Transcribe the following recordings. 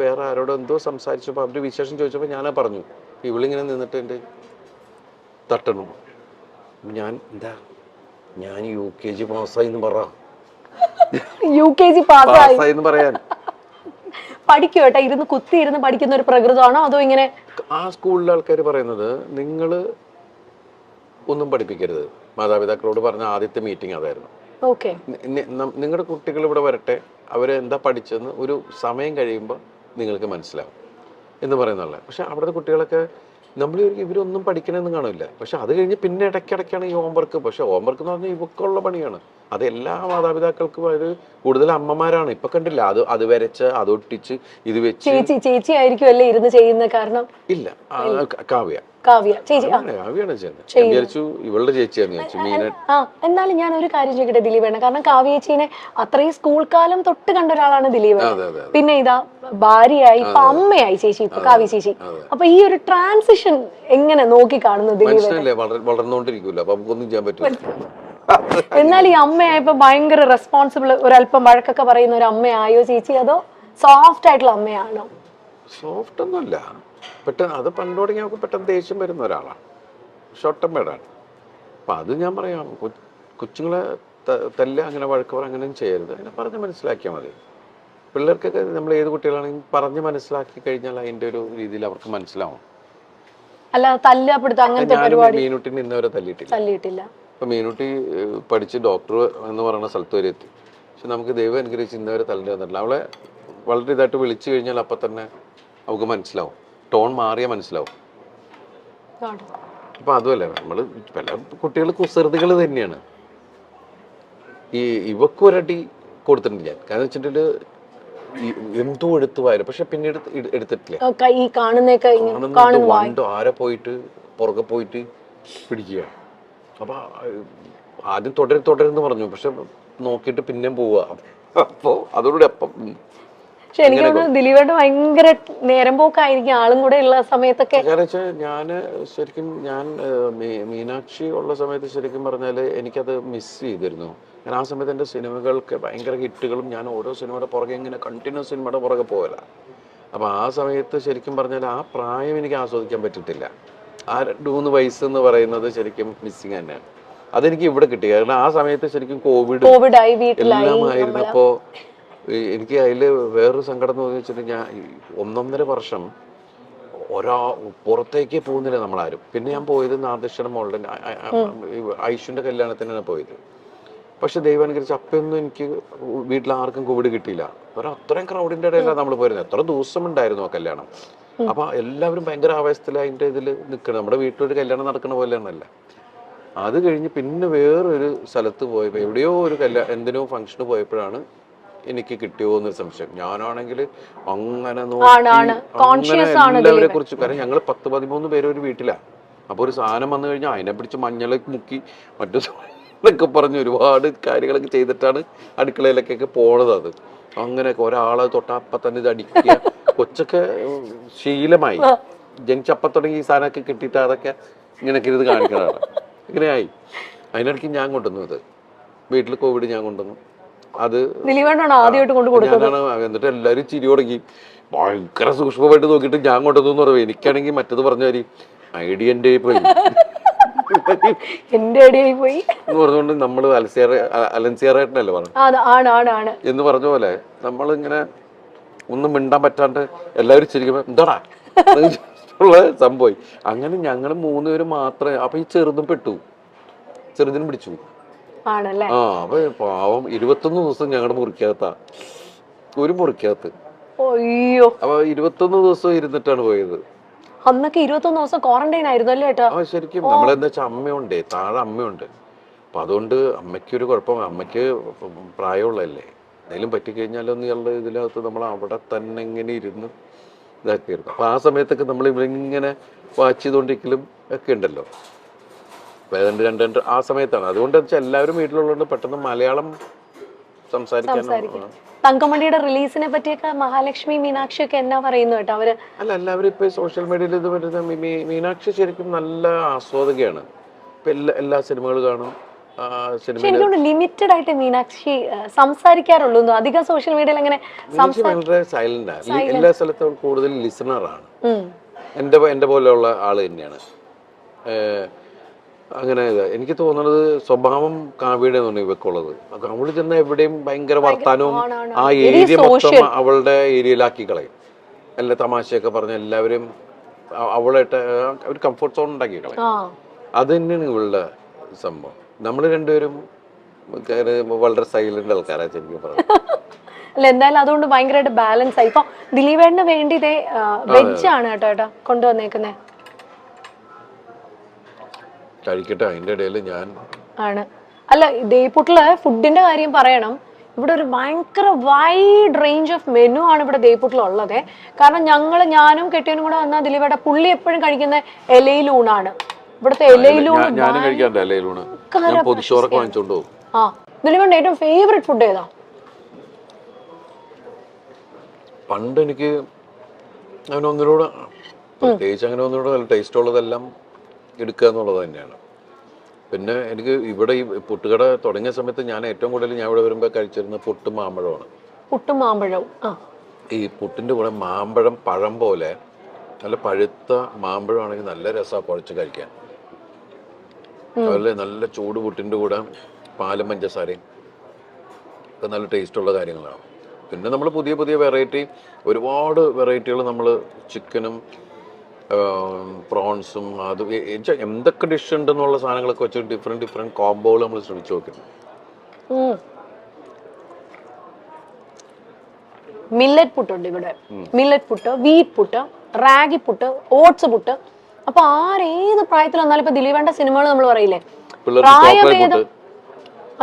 വേറെ ആരോട് എന്തോ സംസാരിച്ചപ്പോൾ അവര് വിശേഷം ചോദിച്ചപ്പോൾ ഞാനാ പറഞ്ഞു, ഇവളിങ്ങനെ നിന്നിട്ട് എൻ്റെ തട്ടണം. ഞാൻ എന്താ, ഞാൻ UKG പാസ്സായി എന്ന് പറ. UKG പാസ്സായി എന്ന് പറയാൻ. പഠിക്കും കേട്ടോ, ഇരുന്ന് കുത്തി ഇരുന്ന് പഠിക്കുന്ന ഒരു പ്രകൃതമാണോ അതോ ഇങ്ങനെ? ആ സ്കൂളിലെ ആൾക്കാർ പറയുന്നത് നിങ്ങൾ ഒന്നും പഠിപ്പിക്കരുത്. മാതാപിതാക്കളോട് പറഞ്ഞ ആദ്യത്തെ മീറ്റിംഗ് അതായിരുന്നു. ഓക്കെ, നിങ്ങളുടെ കുട്ടികൾ ഇവിടെ വരട്ടെ, അവരെന്താ പഠിച്ചെന്ന് ഒരു സമയം കഴിയുമ്പോൾ നിങ്ങൾക്ക് മനസ്സിലാവും എന്ന് പറയുന്നതല്ല. പക്ഷെ അവിടുത്തെ കുട്ടികളൊക്കെ നമ്മൾ ഇവരൊന്നും പഠിക്കണമെന്ന് കാണില്ല. പക്ഷെ അത് കഴിഞ്ഞ് പിന്നെ ഇടയ്ക്കിടയ്ക്കാണ് ഈ ഹോംവർക്ക്. പക്ഷെ ഹോംവർക്ക് എന്ന് പറഞ്ഞാൽ ഇവക്കുള്ള പണിയാണ്. അത് എല്ലാ മാതാപിതാക്കൾക്കും അത് കൂടുതൽ അമ്മമാരാണ്. ഇപ്പൊ കണ്ടില്ല, അത് വരച്ച് അത് ഒട്ടിച്ച് ഇത് വെച്ച്. ചേച്ചി ആയിരിക്കും അല്ലേ ഇരുന്ന് ചെയ്യുന്ന? കാരണം ഇല്ല, കാവ്യ ചേച്ചി കാവ്യാണ് ചെയ്യുന്നത്. ഇവളുടെ ചേച്ചിയാന്ന് ചോദിച്ചു മീന. എന്നാലും ഞാൻ ഒരു കാര്യം ചോദിക്കട്ടെ ദിലീപേണ്ണ, കാരണം കാവ്യ ചേച്ചീനെ അത്രയും സ്കൂൾ കാലം തൊട്ട് കണ്ട ഒരാളാണ് ദിലീപേണ്ണ. പിന്നെ ഇതാ ഭാര്യയായി, ഇപ്പൊ അമ്മയായി ചേച്ചി, ഇപ്പൊ കാവ്യ ചേച്ചി. അപ്പൊ ഈ ഒരു ട്രാൻസിഷൻ എങ്ങനെ നോക്കി കാണുന്നു ദിലീപേണ്ണ? വളർന്നുകൊണ്ടിരിക്കൂല, അപ്പൊ നമുക്കൊന്നും ചെയ്യാൻ പറ്റില്ല. എന്നാൽ ഈ അമ്മയായപ്പോ ഭയങ്കര റെസ്പോൺസിബിൾ, ഒരല്പം വഴക്കൊക്കെ പറയുന്ന ഒരു അമ്മയായോ ചേച്ചി, അതോ സോഫ്റ്റ് ആയിട്ടുള്ള അമ്മയാണോ? സോഫ്റ്റ് ഒന്നുമല്ല, പെട്ടെന്ന് അത് പണ്ട് തുടങ്ങി നമുക്ക് പെട്ടെന്ന് ദേഷ്യം വരുന്ന ഒരാളാണ്, ഷോർട്ട് ടെമ്പേർഡ് ആണ്. അപ്പം അത് ഞാൻ പറയാം, കൊച്ചുങ്ങളെ തല്ല, അങ്ങനെ വഴക്ക് പറ, അങ്ങനെയും ചെയ്യരുത്. അങ്ങനെ പറഞ്ഞ് മനസ്സിലാക്കിയാൽ മതി. പിള്ളേർക്കൊക്കെ നമ്മൾ ഏത് കുട്ടികളാണെങ്കിലും പറഞ്ഞ് മനസ്സിലാക്കി കഴിഞ്ഞാൽ അതിൻ്റെ ഒരു രീതിയിൽ അവർക്ക് മനസ്സിലാവും. അല്ല തല്ലപ്പെടുത്ത അങ്ങനത്തെ പരിപാടി മീനുട്ടിനെ ഇന്നവരെ തല്ലിയിട്ടില്ല. ഇപ്പം മീനുട്ടി പഠിച്ച് ഡോക്ടർ എന്ന് പറയുന്ന സ്ഥലത്ത് വരെ എത്തി. പക്ഷെ നമുക്ക് ദൈവം അനുഗ്രഹിച്ച് ഇന്നവരെ തല്ലേണ്ടി വന്നിട്ടില്ല. അവളെ വളരെ ഇതായിട്ട് വിളിച്ചു കഴിഞ്ഞാൽ അപ്പം തന്നെ അവൾക്ക് മനസ്സിലാവും, ടോൺ മാറിയാൽ മനസ്സിലാവും. അപ്പം അതുമല്ല, നമ്മൾ പല കുട്ടികൾ കുസൃതികൾ തന്നെയാണ്. ഇവക്കൊരടി കൊടുത്തിട്ടുണ്ട് ഞാൻ. കാരണം വെച്ചിട്ടുണ്ടെങ്കിൽ എന്തോ എടുത്തു വായില്ല, പക്ഷെ പിന്നീട് എടുത്തിട്ടില്ല. വണ്ടോ ആരെ പോയിട്ട് പുറകെ പോയിട്ട് പിടിക്കുക. അപ്പൊ ആദ്യം തുടരുന്ന് പറഞ്ഞു, പക്ഷെ നോക്കിയിട്ട് പിന്നെയും പോവുക. അപ്പോ അതോടുകൂടി അപ്പം എനിക്ക് തോന്നുന്നു ദിലീപേട്ട ഭയങ്കര നേരം പോക്കായിരിക്കും ആളും കൂടെ ഉള്ള സമയത്തൊക്കെ. ഞാൻ മീനാക്ഷി ഉള്ള സമയത്ത് ശരിക്കും പറഞ്ഞാൽ എനിക്കത് മിസ് ചെയ്തിരുന്നു. കാരണം ആ സമയത്ത് എൻ്റെ സിനിമകൾക്ക് ഭയങ്കര ഹിറ്റുകളും, ഞാൻ ഓരോ സിനിമയുടെ പുറകെ ഇങ്ങനെ കണ്ടിന്യൂസ് സിനിമയുടെ പുറകെ പോകല. അപ്പോൾ ആ സമയത്ത് ശരിക്കും പറഞ്ഞാൽ ആ പ്രായം എനിക്ക് ആസ്വദിക്കാൻ പറ്റിയിട്ടില്ല. ആ 2-3 വയസ്സ് എന്ന് പറയുന്നത് ശരിക്കും മിസ്സിങ് തന്നെയാണ്. അതെനിക്ക് ഇവിടെ കിട്ടി. കാരണം ആ സമയത്ത് ശരിക്കും കോവിഡ് എല്ലാം ആയിരുന്നപ്പോ എനിക്ക് അതിൽ വേറൊരു സങ്കടം എന്ന് വെച്ചിട്ടുണ്ടെങ്കിൽ ഞാൻ 1.5 വർഷം പുറത്തേക്ക് പോകുന്നില്ല നമ്മളാരും. പിന്നെ ഞാൻ പോയത് നാദൃശ്വരം മോളുടെ ഐഷുവിന്റെ കല്യാണത്തിനാണ് പോയത്. പക്ഷെ ദൈവം അനുസരിച്ച് അപ്പൊന്നും എനിക്ക് വീട്ടിൽ ആർക്കും കോവിഡ് കിട്ടിയില്ല. അത്രയും ക്രൗഡിന്റെ ഇടയിലാണ് നമ്മൾ പോയിരുന്നത്. എത്ര ദിവസം ഉണ്ടായിരുന്നു ആ കല്യാണം. അപ്പൊ എല്ലാവരും ഭയങ്കര ആവേശത്തിൽ അതിന്റെ ഇതിൽ നിൽക്കണം. നമ്മുടെ വീട്ടിലൊരു കല്യാണം നടക്കുന്ന പോലെയാണല്ല. അത് കഴിഞ്ഞ് പിന്നെ വേറൊരു സ്ഥലത്ത് പോയപ്പോൾ എവിടെയോ ഒരു എന്തിനോ ഫംഗ്ഷന് പോയപ്പോഴാണ് എനിക്ക് കിട്ടിയോ എന്നൊരു സംശയം. ഞാനാണെങ്കിൽ അങ്ങനെ എല്ലാവരെ കുറിച്ച്, കാരണം ഞങ്ങൾ 10-13 പേര് ഒരു വീട്ടിലാണ്. അപ്പൊ ഒരു സാധനം വന്നു കഴിഞ്ഞാൽ അതിനെ പിടിച്ച് മഞ്ഞളൊക്കെ മുക്കി മറ്റു എന്നൊക്കെ പറഞ്ഞ് ഒരുപാട് കാര്യങ്ങളൊക്കെ ചെയ്തിട്ടാണ് അടുക്കളയിലേക്കൊക്കെ പോണത്. അത് അങ്ങനെയൊക്കെ ഒരാളെ തൊട്ടപ്പം തന്നെ ഇത് അടിക്കുക. കൊച്ചൊക്കെ ശീലമായി, ജനിച്ചപ്പം തുടങ്ങി ഈ സാധനമൊക്കെ കിട്ടിയിട്ട് അതൊക്കെ ഇങ്ങനെയൊക്കെ ഇത് കാണിക്കണതാണ്. ഇങ്ങനെയായി. അതിനിടയ്ക്ക് ഞാൻ കൊണ്ടുവന്നു ഇത് വീട്ടിൽ കോവിഡ് ഞാൻ കൊണ്ടുവന്നു. അത് ഞാനാണ്. എന്നിട്ട് എല്ലാവരും ചിരി തുടങ്ങി, ഭയങ്കര സൂക്ഷ്മമായിട്ട് നോക്കിയിട്ട് ഞാൻ കൊണ്ടുവന്നു പറയും. എനിക്കാണെങ്കിൽ മറ്റത് പറഞ്ഞാൽ ഐഡിയ എൻ്റെ പോയി എന്ന് പറഞ്ഞുകൊണ്ട് നമ്മൾ അലൻസിയറേട്ടനല്ലേ പറഞ്ഞു എന്ന് പറഞ്ഞ പോലെ നമ്മളിങ്ങനെ ഒന്നും മിണ്ടാൻ പറ്റാണ്ട് എല്ലാവരും ചിരിക്കുമ്പോ എന്താടാ ഉള്ള സംഭവം. അങ്ങനെ ഞങ്ങൾ 3 പേര് മാത്രമേ. അപ്പൊ ഈ ചെറുതും പെട്ടു, ചെറുതിനും പിടിച്ചു. അപ്പൊ പാവം 21 ദിവസം ഞങ്ങളുടെ മുറിക്കകത്താ, ഒരു മുറിക്കകത്ത്. അപ്പൊ 21 ദിവസം ഇരുന്നിട്ടാണ് പോയത്. അന്നൊക്കെ 21 ദിവസം ക്വാറന്റൈൻ ആയിരുന്നു അല്ലേ ഏട്ടാ? ശരിക്കും നമ്മളെന്താ വെച്ചാൽ അമ്മയുണ്ട്, താഴെ അമ്മയുണ്ട്. അപ്പൊ അതുകൊണ്ട് അമ്മയ്ക്കൊരു കുഴപ്പം, അമ്മയ്ക്ക് പ്രായമുള്ളതല്ലേ, എന്തെങ്കിലും പറ്റിക്കഴിഞ്ഞാലോ എന്നുള്ള ഇതിനകത്ത് നമ്മൾ അവിടെ തന്നെ ഇങ്ങനെ ഇരുന്ന് ഇതാക്കിയിരുന്നു. അപ്പൊ ആ സമയത്തൊക്കെ നമ്മൾ ഇവരിങ്ങനെ വാച്ച് ചെയ്തുകൊണ്ടിരിക്കലും ഒക്കെ ഉണ്ടല്ലോ. 2 ആ സമയത്താണ്. അതുകൊണ്ട് വെച്ചാൽ എല്ലാവരും വീട്ടിലുള്ളതുകൊണ്ട് പെട്ടെന്ന് മലയാളം സംസാരിക്കാൻ. തങ്കമണിയുടെ റിലീസിനെ പറ്റിയൊക്കെ മഹാലക്ഷ്മി മീനാക്ഷി ഒക്കെ എന്നാ പറയുന്നു കേട്ടോ അവര്? അല്ല, എല്ലാവരും ഇപ്പൊ സോഷ്യൽ മീഡിയയിൽ ഇത് വരുന്ന മീനാക്ഷി ശരിക്കും നല്ല ആസ്വാദകയാണ്. ഇപ്പൊ എല്ലാ സിനിമകൾ കാണും, സിനിമ ലിമിറ്റഡ് ആയിട്ട് മീനാക്ഷി സംസാരിക്കാറുള്ളൂ. അധികം സോഷ്യൽ മീഡിയയിൽ അങ്ങനെ വളരെ സൈലന്റാണ്. എല്ലാ സ്ഥലത്തും കൂടുതൽ ലിസണറാണ്. എന്റെ പോലെയുള്ള ആള് തന്നെയാണ്. അങ്ങനെ എനിക്ക് തോന്നുന്നത് സ്വഭാവം കാവ്യയുടെ തോന്നി ഇവക്കുള്ളത്. അവള് ചെന്ന എവിടെയും ഭയങ്കര വർത്താനവും ആ ഏരിയ മൊത്തം അവളുടെ ഏരിയയിലാക്കി കളയും. എല്ലാ തമാശയൊക്കെ പറഞ്ഞ എല്ലാവരും അവളായിട്ട് ഒരു കംഫർട്ട് സോൺ ഉണ്ടാക്കി കളയും. അത് തന്നെയാണ് ഇവളുടെ സംഭവം. നമ്മൾ രണ്ടുപേരും വളരെ സൈലന്റ് ആൾക്കാരാണ് ശരിക്കും പറഞ്ഞു. അല്ല എന്തായാലും അതുകൊണ്ട് ഭയങ്കരമായിട്ട് ബാലൻസ് ആയി. ഇപ്പൊ ദിലീപേട്ടന് വേണ്ടി ഇതേ വെജ് ആണ് കേട്ടോ കൊണ്ടുവന്നേക്കുന്നേ. കഴിക്കട്ടെ. അതിന്റെ ഇടയിൽ ഞാൻ ആണ്. അല്ല ദേയ്പുട്ടില് ഫുഡിന്റെ കാര്യം പറയണം. ഇവിടെ ഒരു ഭയങ്കര വൈഡ് റേഞ്ച് ഓഫ് മെനു ആണ് ഇവിടെ ദേയ്പുട്ടിലുള്ളത്. കാരണം ഞാനും കെട്ടിയനും കൂടെ വന്നാൽ ദിലീപേട്ട പുള്ളി എപ്പോഴും കഴിക്കുന്ന ഇലയിലൂണാണ്. ഇവിടുത്തെ ഇലയിലൂണ് ദിലീപേട്ട ഏറ്റവും ഫേവറേറ്റ് ഫുഡ് ഏതാ? പണ്ട് എനിക്ക് അങ്ങനെ ഒന്നിനോട് പ്രത്യേകിച്ച് അങ്ങനെ ഒന്നിനോട് നല്ല ടേസ്റ്റ് ഉള്ളതെല്ലാം എടുക്കുക എന്നുള്ളത് തന്നെയാണ്. പിന്നെ എനിക്ക് ഇവിടെ ഈ പുട്ടുകട തുടങ്ങിയ സമയത്ത് ഞാൻ ഏറ്റവും കൂടുതൽ ഞാൻ ഇവിടെ വരുമ്പോൾ കഴിച്ചിരുന്ന പുട്ടും മാമ്പഴമാണ്. പുട്ടും മാമ്പഴവും ഈ പുട്ടിന്റെ കൂടെ മാമ്പഴം പഴം പോലെ നല്ല പഴുത്ത മാമ്പഴമാണെങ്കിൽ നല്ല രസമാണ് കുഴച്ച് കഴിക്കാൻ. അതുപോലെ നല്ല ചൂട് പുട്ടിന്റെ കൂടെ പാലും പഞ്ചസാരയും ഒക്കെ നല്ല ടേസ്റ്റുള്ള കാര്യങ്ങളാണ്. പിന്നെ നമ്മൾ പുതിയ പുതിയ വെറൈറ്റി ഒരുപാട് വെറൈറ്റികൾ നമ്മൾ ചിക്കനും പ്രോൺസും അത് എന്തൊക്കെ ഡിഷ് ഉണ്ടെന്നുള്ള സാധനങ്ങളൊക്കെ വെച്ച് ഡിഫറെന്റ് കോംബോകൾ നമ്മൾ ശ്രമിച്ചു നോക്കുന്നു. മില്ലറ്റ് പുട്ടുണ്ട് ഇവിടെ. Millet puttu, wheat puttu, ragi puttu, oats puttu. അപ്പൊ ആരേത് പ്രായത്തിൽ വന്നാലും ഇപ്പൊ ദിലീപേട്ട സിനിമകൾ നമ്മൾ പറയില്ലേ പ്രായഭേദം,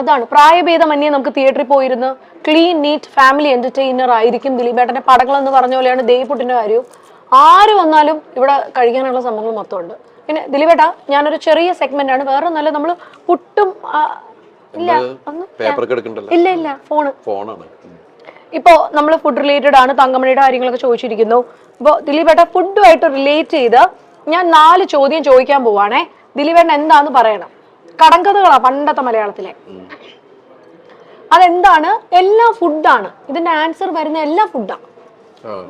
അതാണ് പ്രായഭേദമന്യേ നമുക്ക് തിയേറ്ററിൽ പോയിരുന്ന് ക്ലീൻ നീറ്റ് ഫാമിലി എന്റർടൈനർ ആയിരിക്കും ദിലീപേട്ടന്റെ പടങ്ങൾ എന്ന് പറഞ്ഞ പോലെയാണ് ദേയ്പുട്ടിന്റെ കാര്യവും. ആര് വന്നാലും ഇവിടെ കഴിക്കാനുള്ള സംഭവങ്ങൾ മൊത്തം ഉണ്ട്. പിന്നെ ദിലീപേട്ട ഞാനൊരു ചെറിയ സെഗ്മെന്റ് ആണ്, വേറെ നല്ല നമ്മള് പുട്ടും ഇല്ല ഫോണാണ്. ഇപ്പോ നമ്മൾ ഫുഡ് റിലേറ്റഡ് ആണ്, തങ്കമണിയുടെ കാര്യങ്ങളൊക്കെ ചോദിച്ചിരിക്കുന്നു. ഇപ്പൊ ദിലീപേട്ട ഫുഡുമായിട്ട് റിലേറ്റ് ചെയ്ത് ഞാൻ 4 ചോദ്യം ചോദിക്കാൻ പോവാണേ. ദിലീപേട്ടൻ എന്താന്ന് പറയണം. കടങ്കഥകളാ പണ്ടത്തെ മലയാളത്തിലെ. അതെന്താണ്? എല്ലാ ഫുഡാണ്. ഇതിന്റെ ആൻസർ വരുന്ന എല്ലാ ഫുഡാണ്.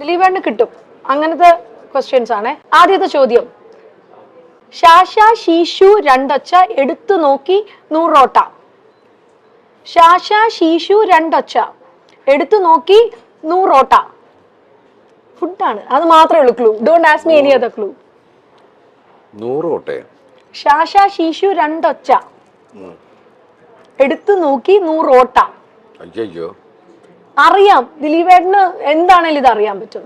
ദിലീപേട്ടന് കിട്ടും. അങ്ങനത്തെ ക്വസ്റ്റ്യൻസ് ആണ്. ആദ്യത്തെ ചോദ്യം, ശാശ ശീശു രണ്ടൊച്ച എടുത്തു നോക്കി 100 ഓട്ട. ശാശ ശീശു രണ്ടൊച്ച എടുത്തു നോക്കി 100 ഓട്ട. ഫുഡാണ്. അത് മാത്രമേ ഉള്ളൂ clue. Don't ask me any other clue. 100 auto. ശാശ ശീശു രണ്ടൊച്ച എടുത്തു നോക്കി 100 ഓട്ട. അയ്യോ അറിയാം ദിലീപേട്ടന് എന്താണേലും ഇത് അറിയാൻ പറ്റും.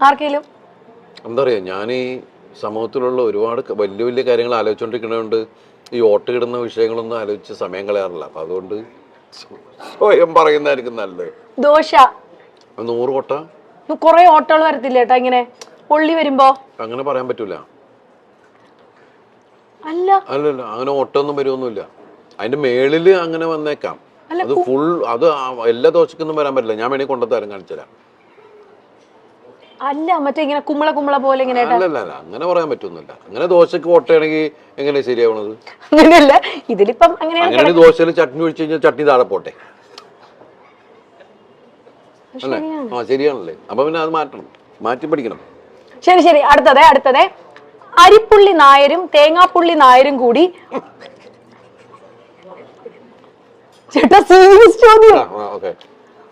ആർക്കെങ്കിലും എന്താ പറയാ, ഞാൻ ഈ സമൂഹത്തിലുള്ള ഒരുപാട് വലിയ വലിയ കാര്യങ്ങൾ ആലോചിച്ചുകൊണ്ടിരിക്കുന്നതുകൊണ്ട് ഈ ഓട്ട് കിടുന്ന വിഷയങ്ങളൊന്നും ആലോചിച്ച് സമയം കളയാറില്ല. അപ്പൊ അതുകൊണ്ട് സ്വയം പറയുന്നതായിരിക്കും നല്ലത്. ദോശ 100 ഓട്ട. കുറെ ഓട്ടകൾ വരത്തില്ല ഏട്ടാ ഇങ്ങനെ പൊള്ളി വരുമ്പോ? അങ്ങനെ പറയാൻ പറ്റൂല. അല്ലല്ല അങ്ങനെ ഓട്ടമൊന്നും വരുമൊന്നുമില്ല. അതിന്റെ മേളില് അങ്ങനെ വന്നേക്കാം. അത് ഫുൾ അത് എല്ലാ ദോശക്കൊന്നും വരാൻ പറ്റില്ല. ഞാൻ വേണമെങ്കിൽ കൊണ്ടുത്തരാൻ കാണിച്ചുതരാം. അല്ല മറ്റേ ഇങ്ങനെ കുമ്പള പോലെ ഇങ്ങനെ. അല്ലല്ല അങ്ങനെ പറയാൻ പറ്റൊന്നുമില്ല. അങ്ങനെ ദോശക്ക് ഓട്ടയാണെങ്കിൽ എങ്ങനെ ശരിയാവണത്? അങ്ങനെയല്ല ഇതിലിപ്പം അങ്ങനെ ദോശയിൽ ചട്നി ഒഴിച്ചു കഴിഞ്ഞാൽ ചട്നി താഴെ പോട്ടെ അല്ലേ? ശരിയാണല്ലേ? അപ്പൊ പിന്നെ അത് മാറ്റി പഠിക്കണം. ശരി. അടുത്തത് അരിപ്പുള്ളി നായരും തേങ്ങാപ്പുള്ളി നായരും കൂടി. ചേട്ടാ സീരിയസ് ചോദ്യം.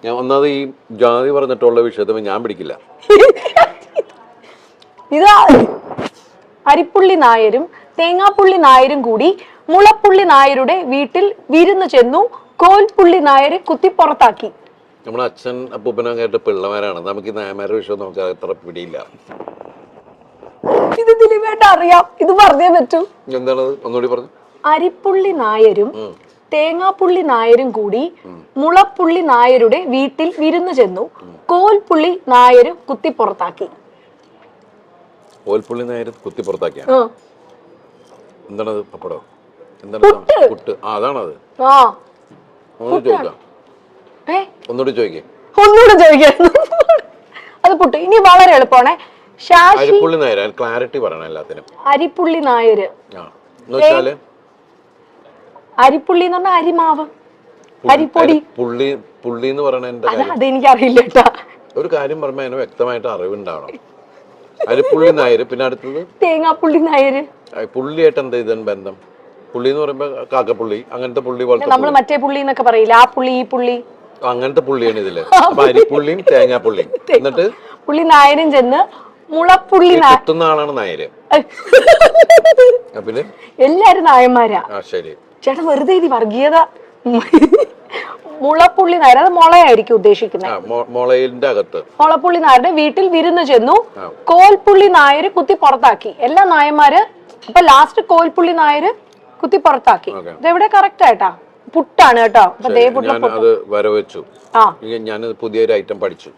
ഞാൻ ഒന്നാമത് ഈ ജാതി പറഞ്ഞിട്ടുള്ള വിഷയത്തിൽ ഞാൻ പിടിക്കില്ല. ഇതാ അരിപ്പുള്ളി നായരും തേങ്ങാപ്പുള്ളി നായരും കൂടി മുളപ്പുള്ളി നായരുടെ വീട്ടിൽ വിരുന്ന് ചെന്നു. കോൽപ്പുള്ളി നായരെ കുത്തി പുറത്താക്കി. നമ്മുടെ അച്ഛൻ അപ്പൂപ്പനൊക്കെ പിള്ളമാരാണ്. നമുക്ക് ഈ നായമാരുടെ വിഷയം നമുക്ക് അത്ര പിടിയില്ല. ഇത് ദിലീപേട്ട അറിയാം. ഇത് പറഞ്ഞേ പറ്റൂ. എന്താണത്? ഒന്നുകൂടി പറഞ്ഞു. അരിപ്പുള്ളി നായരും തേങ്ങാപ്പുള്ളി നായരും കൂടി മുളപ്പുള്ളി നായരുടെ വീട്ടിൽ വിരുന്ന് ചെന്നു. കോൽപ്പുള്ളി നായര് കുത്തി പുറത്താക്കി. കോൽപ്പുള്ളി നായര് കുത്തി പുറത്താക്കിയ എന്താണത്? പപ്പടോ? എന്താണ്? പുട്ട്. അതാണത്. ഒന്നുകൂടി ചോദിക്കേ. അത് പുട്ട്. ഇനി വളരെ എളുപ്പമാണ്. അരിപ്പുള്ളി നായര്. ക്ലാരിറ്റി പറയണം എല്ലാത്തിനും. അരിപ്പുള്ളി നായര് അരിപ്പുള്ളി എന്ന് പറഞ്ഞാൽ അരിമാവ്, അരിപ്പൊടി. പുള്ളി പുള്ളി എന്ന് പറയണ അതെനിക്കറിയില്ല കേട്ടാ. ഒരു കാര്യം പറയുമ്പോ അതിന് വ്യക്തമായിട്ട് അറിവുണ്ടാവണം. അരിപ്പുള്ളി നായര്, പിന്നെ അടുത്തത് തേങ്ങാപ്പുള്ളി നായര്. പുള്ളിയായിട്ട് എന്താ ഇതാണ് ബന്ധം? പുള്ളി എന്ന് പറയുമ്പോ കാക്കപ്പുള്ളി, അങ്ങനത്തെ പുള്ളി പോലത്തെ നമ്മള് മറ്റേ പുള്ളി എന്നൊക്കെ പറയില്ല, ആ പുള്ളി ഈ പുള്ളി, അങ്ങനത്തെ പുള്ളിയാണ് ഇതില്. അപ്പൊ അരിപ്പുള്ളിയും തേങ്ങാപ്പുള്ളിയും. എന്നിട്ട് പുള്ളി നായരും ചെന്ന് മുളപ്പുള്ളി കുത്തുന്ന ആളാണ് നായര്. പിന്നെ എല്ലാരും നായന്മാരാ. ശരി ചേട്ടാ വെറുതെ ഇത് വർഗീയത. മുളപ്പുള്ളി നായർ, അത് മുളയായിരിക്കും ഉദ്ദേശിക്കുന്നത്. മുളയിന്റെ അകത്ത് മുളപ്പുള്ളി നായരുടെ വീട്ടിൽ വിരുന്ന് ചെന്നു, കോൽപ്പുള്ളി നായര് കുത്തി പുറത്താക്കി. എല്ലാ നായന്മാര് അപ്പൊ ലാസ്റ്റ് കോൽപ്പുള്ളി നായര് കുത്തി പുറത്താക്കി. ഇതെവിടെ കറക്റ്റ് ആയിട്ടാ? പുട്ടാണ് കേട്ടോ. അത് വരവച്ചു. ഞാൻ പുതിയൊരു ഐറ്റം പഠിച്ചു.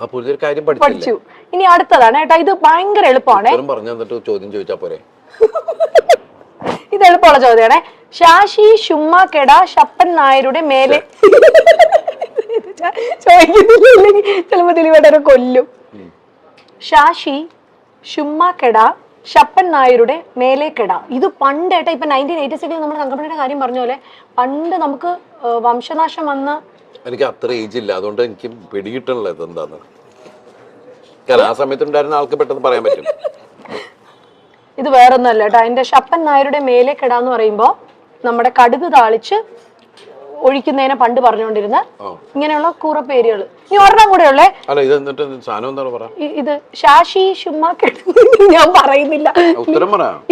ആ പുതിയൊരു കാര്യം പഠിച്ചു. ഇനി അടുത്തതാണ് കേട്ടോ. ഇത് ഭയങ്കര എളുപ്പമാണ്. പറഞ്ഞു തന്നിട്ട് ചോദ്യം ചോദിച്ചാ പോരെ? ഇത് എളുപ്പമുള്ള ചോദ്യമാണ്. ശാശി ശുമ്മ കെട ശപ്പൻ നായരുടെ മേലെ ചോദിക്കുന്നില്ലെങ്കിൽ ചിലപ്പോ ദിലീപേട്ടനെ കൊല്ലും. ശാശി ശുമ്മ കെട ശപ്പൻ നായരുടെ മേലെ കെട. ഇത് പണ്ട് ഏട്ടാ, ഇപ്പൊ 1986 നമ്മുടെ തങ്കപ്പണിയുടെ കാര്യം പറഞ്ഞ പോലെ പണ്ട് നമുക്ക് വംശനാശം വന്ന്, എനിക്ക് അത്ര ഏജ് ഇല്ല, അതുകൊണ്ട് എനിക്ക് പിടികിട്ടണല്ലോ ഇതെന്താന്ന്. ആ സമയത്തുണ്ടായിരുന്ന ആൾക്ക് പെട്ടെന്ന് പറയാൻ പറ്റും. ഇത് വേറൊന്നുമല്ല കേട്ടോ. അതിന്റെ ശപ്പൻ നായരുടെ മേലെ കെട എന്ന് പറയുമ്പോ നമ്മുടെ കടുക് താളിച്ച് ഒഴിക്കുന്നതിനെ പണ്ട് പറഞ്ഞുകൊണ്ടിരുന്ന ഇങ്ങനെയുള്ള കൂറപ്പേരുകൾ. ഇനി ഒരെണ്ണം കൂടെ ഉള്ളേ. ഇത് ശാശി ശുമ്മ കെട, ഞാൻ പറയുന്നില്ല.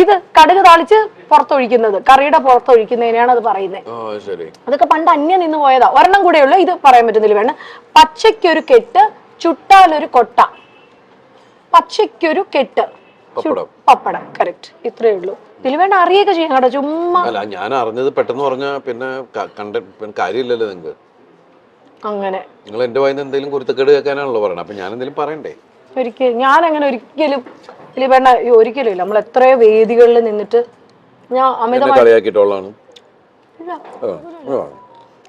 ഇത് കടുക് താളിച്ച് പുറത്തൊഴിക്കുന്നത്, കറിയുടെ പുറത്തൊഴിക്കുന്നതിനാണ് അത് പറയുന്നത്. അതൊക്കെ പണ്ട് അന്യം നിന്ന് പോയതാ. ഒരെണ്ണം കൂടെ ഉള്ളു, ഇത് പറയാൻ പറ്റുന്നില്ല. വേണം. പച്ചയ്ക്കൊരു കെട്ട് ചുട്ടാലൊരു കൊട്ട. പച്ചയ്ക്കൊരു കെട്ട് പപ്പടം. കറക്റ്റ്. ഇത്രേ ഉള്ളൂ. ദിലീപേട്ട അറിയൊക്കെ ചെയ്യാം കേട്ടോ. ചുമ്മാ അല്ല, ഞാൻ അറിഞ്ഞത് പെട്ടെന്ന് പറഞ്ഞ പിന്നെ കാര്യമില്ലല്ലോ നിങ്ങൾക്ക്. അങ്ങനെ നിങ്ങൾ എന്റെ വായിന്ന് എന്തെങ്കിലും കുരുത്തക്കേട് കേൾക്കാനാണല്ലോ പറയണത്. അപ്പൊ ഞാൻ എന്തെങ്കിലും പറയണ്ടേ? ഒരിക്കലും ഞാൻ അങ്ങനെ ഒരിക്കലും ദിലീപേട്ട ഒരിക്കലും ഇല്ല. നമ്മൾ എത്രയോ വേദികളിൽ നിന്നിട്ട് ഞാൻ അമിതമായി കളിയാക്കിയിട്ടുള്ളതാണ്.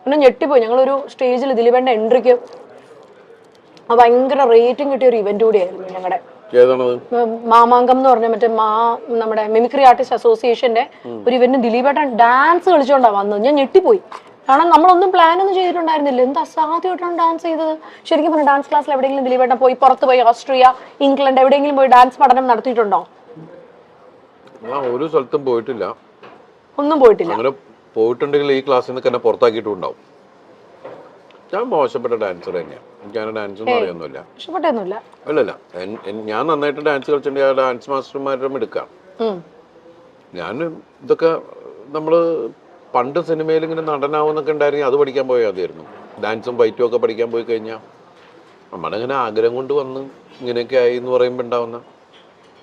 എന്നെ ഞെട്ടിപ്പോയി. ഞങ്ങളൊരു സ്റ്റേജിൽ ദിലീപേട്ട എൻട്രിക്ക് ഭയങ്കര റേറ്റിംഗ് കിട്ടിയ ഒരു ഇവന്റ് കൂടിയായിരുന്നു ഞങ്ങളുടെ. മാമാങ്കം എന്ന് പറഞ്ഞ മറ്റേ നമ്മുടെ മിമിക്രി ആർട്ടിസ്റ്റ് അസോസിയേഷന്റെ ഒരു ഇവന്റ്. ദിലീപേട്ടൻ ഡാൻസ് കളിച്ചോണ്ടാ വന്നത്. ഞാൻ ഞെട്ടിപ്പോയി. കാരണം നമ്മളൊന്നും പ്ലാൻ ഒന്നും ചെയ്തിട്ടുണ്ടായിരുന്നില്ല. എന്ത് അസാധ്യമായിട്ടാണ് ഡാൻസ് ചെയ്തത്. ശരിക്കും പറഞ്ഞ ഡാൻസ് ക്ലാസ്സിൽ എവിടെയെങ്കിലും ദിലീപേട്ടൻ പോയി പുറത്ത് പോയി ഓസ്ട്രിയ, ഇംഗ്ലണ്ട് എവിടെയെങ്കിലും പോയി ഡാൻസ് പഠനം നടത്തിയിട്ടുണ്ടോ? ഒരു സ്ഥലത്തും പോയിട്ടില്ല. ഒന്നും പോയിട്ടില്ല. അങ്ങനെ പോയിട്ടുണ്ടെങ്കിൽ ഈ ക്ലാസ്സിൽ നിന്ന് തന്നെ പുറത്താക്കിയിട്ടുണ്ടാവും. ഞാൻ മോശപ്പെട്ട ഡാൻസർ തന്നെയാണ്. എനിക്ക് അങ്ങനെ ഡാൻസ് ഒന്നും അറിയൊന്നുമില്ല. ഇഷ്ടപ്പെട്ടൊന്നുമില്ല. അല്ലല്ല, ഞാൻ നന്നായിട്ട് ഡാൻസ് കളിച്ചിട്ടുണ്ടെങ്കിൽ ആ ഡാൻസ് മാസ്റ്റർമാരുടെ എടുക്കാം. ഞാൻ ഇതൊക്കെ നമ്മള് പണ്ട് സിനിമയിൽ ഇങ്ങനെ നടനാവുന്നൊക്കെ ഉണ്ടായിരുന്നെങ്കിൽ അത് പഠിക്കാൻ പോയാൽ മതിയായിരുന്നു. ഡാൻസും ഫൈറ്റും ഒക്കെ പഠിക്കാൻ പോയി കഴിഞ്ഞാൽ നമ്മുടെ ഇങ്ങനെ ആഗ്രഹം കൊണ്ട് വന്ന് ഇങ്ങനെയൊക്കെ ആയി എന്ന് പറയുമ്പോൾ ഉണ്ടാവുന്ന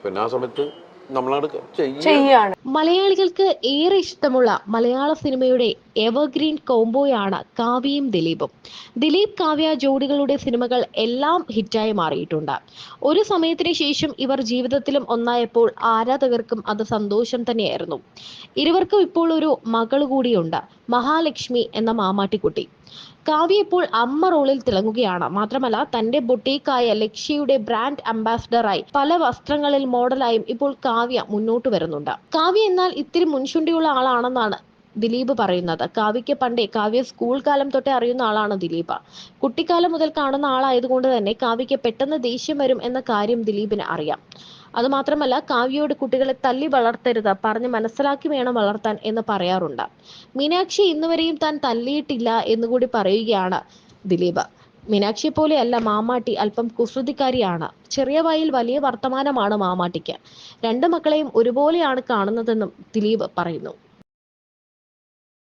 പിന്നെ ആ സമയത്ത് മലയാളികൾക്ക് ഏറെ ഇഷ്ടമുള്ള മലയാള സിനിമയുടെ എവർഗ്രീൻ കോംബോയാണ് കാവ്യയും ദിലീപും. ദിലീപ് കാവ്യ ജോഡികളുടെ സിനിമകൾ എല്ലാം ഹിറ്റായി മാറിയിട്ടുണ്ട്. ഒരു സമയത്തിന് ശേഷം ഇവർ ജീവിതത്തിലും ഒന്നായപ്പോൾ ആരാധകർക്കും അത് സന്തോഷം തന്നെയായിരുന്നു. ഇരുവർക്കും ഇപ്പോൾ ഒരു മകൾ കൂടിയുണ്ട്, മഹാലക്ഷ്മി എന്ന മാമാട്ടിക്കുട്ടി. കാവ്യ ഇപ്പോൾ അമ്മ റോളിൽ തിളങ്ങുകയാണ്. മാത്രമല്ല തന്റെ ബൊട്ടീക്കായ ലക്ഷ്യയുടെ ബ്രാൻഡ് അംബാസിഡറായി പല വസ്ത്രങ്ങളിൽ മോഡലായും ഇപ്പോൾ കാവ്യ മുന്നോട്ട് വരുന്നുണ്ട്. കാവ്യ എന്നാൽ ഇത്തിരി മുൻചുണ്ടിയുള്ള ആളാണെന്നാണ് ദിലീപ് പറയുന്നത്. കാവ്യയ്ക്ക് പണ്ടേ കാവ്യ സ്കൂൾ കാലം തൊട്ടേ അറിയുന്ന ആളാണ് ദിലീപ്. കുട്ടിക്കാലം മുതൽ കാണുന്ന ആളായതുകൊണ്ട് തന്നെ കാവ്യയ്ക്ക് പെട്ടെന്ന് ദേഷ്യം വരും എന്ന കാര്യം ദിലീപിന് അറിയാം. അതുമാത്രമല്ല കാവ്യയോട് കുട്ടികളെ തല്ലി വളർത്തരുത്, പറഞ്ഞ് മനസ്സിലാക്കി വേണം വളർത്താൻ എന്ന് പറയാറുണ്ട്. മീനാക്ഷി ഇന്നുവരെയും താൻ തല്ലിയിട്ടില്ല എന്നുകൂടി പറയുകയാണ് ദിലീപ്. മീനാക്ഷിയെ പോലെയല്ല മാമാട്ടി, അല്പം കുസൃതിക്കാരിയാണ്. ചെറിയ വായിൽ വലിയ വർത്തമാനമാണ് മാമാട്ടിക്ക്. രണ്ട് മക്കളെയും ഒരുപോലെയാണ് കാണുന്നതെന്നും ദിലീപ് പറയുന്നു.